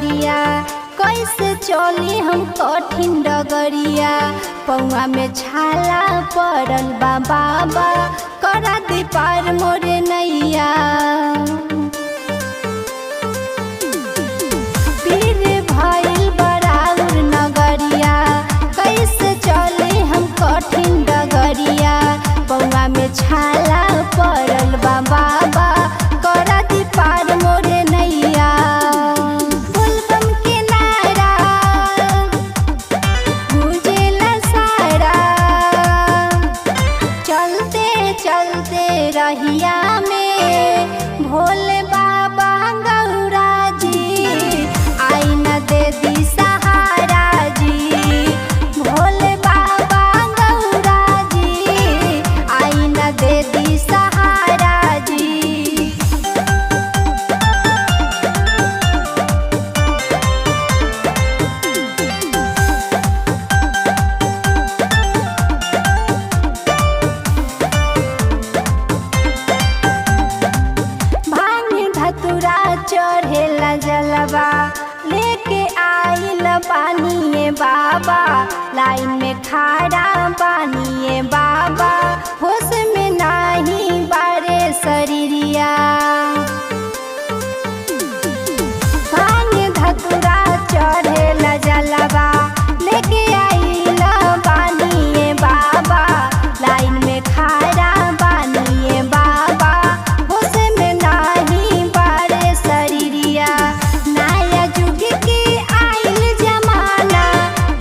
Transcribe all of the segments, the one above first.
पहाड़िया कैसे चली हम कठिन डगरिया। पौआ में छाला पड़ल बा बाबा करा दे पार मोरे नैया। पीर भइल बराउर नगरिया कैसे चली हम कठिन डगरिया। पौआ में छाला पड़ल बा बाबा करा दे पार मोरे नैया। रहिया में भोले बाबा गौरा जी आई न दे दी सहारा जी। भोले बाबा गौरा जी आई न दे दी सहारा जी। धतुरा चढ़ेला जलवा लेके आइल पानिए बाबा। लाइन में खड़ा पानिए बाबा होश में नाही बारे शरीरिया। धतुरा चढ़ेला जलवा लेके आइल पानिए बाबा। लाइन में खड़ा पानिए बाबा होश में नाही बारे शरीरिया। नया जुग के आइल जमाना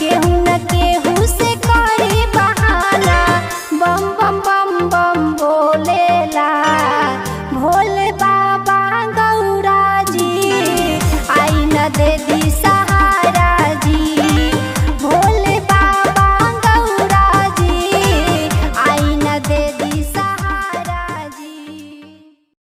केहू न केहू से करे बहाना। बम बम